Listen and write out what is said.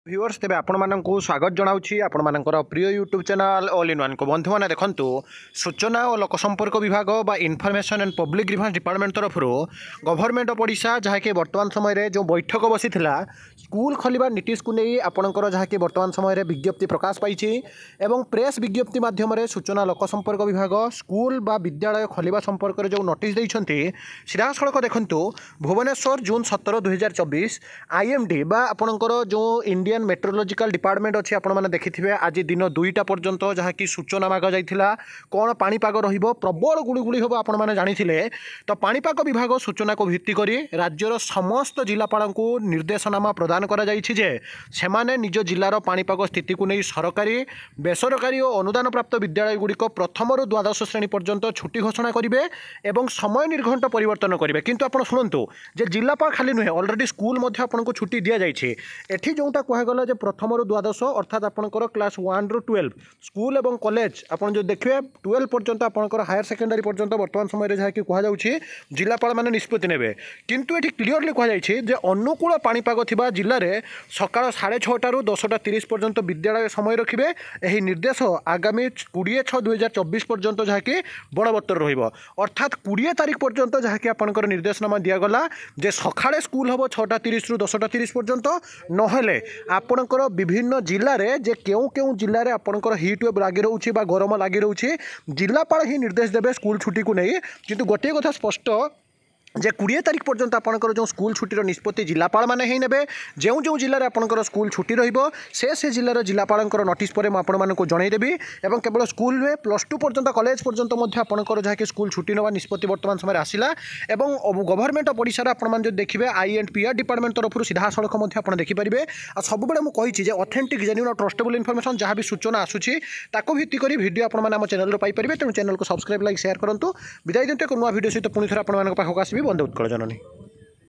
Viewers तेज आपको स्वागत जनाऊँगी आपर प्रिय YouTube channel all in one को बंधु मैंने देखूँ सूचना और लोकसंपर्क विभाग बा information and public grievance department तरफ गवर्नमेंट ऑफ ओडिशा जहाँकि वर्तमान समय जो बैठक बसी स्कूल खोलिबा नीतीश को नहीं आपंकर जहाँकि वर्तमान समय विज्ञप्ति प्रकाश पाई एवं प्रेस विज्ञप्ति माध्यम सूचना लोकसंपर्क विभाग स्कूल बा विद्यालय खोलिबा संपर्क में जो नोटिस देइछन्ति सीधा सड़क देखूँ भुवनेश्वर जून 17 2024 IMD बा आपंकर जो इंडियन मेट्रोलॉजिकल डिपार्टमेंट अच्छी आपने देखिथे आज दिन 2टा पर्यंत जहाँकि सूचना माग जाइथिला कौन पाणीपाग रहिबो प्रबल गुड़गुड़ी हम आपने जानिथिले तो पाणीपाग विभाग सूचना को भित्ति करी राज्यर समस्त जिलापाल को निर्देशनामा प्रदान करा जाइछि जे सेमाने निज जिलार पाणीपाग स्थिति को नहीं सरकारी बेसरकारी और अनुदान प्राप्त विद्यालय गुड़िक प्रथम रु द्वादश श्रेणी पर्यंत छुट्टी घोषणा करेंगे और समय निर्घंट परिवर्तन करेंगे किंतु आप शुणु जे जिलापाल खाली नुहे अलरेडी स्कूल आपको छुट्टी दि जाइए एठी जोटा कहगला जे प्रथम रु द्वादश अर्थात आपंकर क्लास 1 रु 12 स्कूल और कॉलेज आपन जो देखिए 12 पर्यंत आपंकर हायर सेकेंडरी पर्यंत वर्तमान समय जहाँ कि कहुच्छी जिलापाल मैंने निष्पत्ति नेबे किंतु ये क्लीयरली कहुच्छी अनुकूल पाणीपाग थिबा जिले में सकाळ 6:30 रु 10:30 पर्यंत विद्यालय समय रखिए यही निर्देश आगामी 20/6/2024 पर्यंत जहाँ कि बलवत्तर अर्थात 20 तारीख पर्यंत जहाँ कि आपंकर निर्देशनामा दिगला जे सकाळे स्कूल हम 6:30 रु 10:30 पर्यंत नहेले आपणकर विभिन्न जिले में जे क्यों क्यों जिले में आपणकर हिट वेव लगी रोचे गरम लगी रोचे जिलापाल ही निर्देश देवे स्कूल छुट्टी को नहीं किंतु गोटे कथा स्पष्ट जे 20 तारीख पर्यंत आपंकर जो स्कूल छुट्टीर निष्पत्ति जिलापाल मैंने ही नेबे जो जो जिले में आपंकर स्कूल छुट्टी से जिलार जिलापाल नोटिस पर मुझे जनईदेवी और केवल स्कूल में +2 पर्यंत कॉलेज पर्यंत आपंकर जहाँकि स्कूल छुट्टी ना निष्पत्ति वर्तमान समय आसला और गवर्नमेंट ऑफ ओडिशा आपने देखिए I&PR डिपार्टमेंट तरफ सीधा सड़क देखिपारे आ सब मुझे ऑथेंटिक जेन्युइन और ट्रस्टेबल इनफॉरमेशन जहाँ भी सूचना आसूसी भित्ति कर भिडियो आपने चैनल पाइपर तेणु चैनल को सब्सक्राइब लाइक शेयर करूँ विदाय दिंतु एक नुआ भिडियो सहित पुणी थे आपको पाखक आसबि बंदे उत्कल जननी।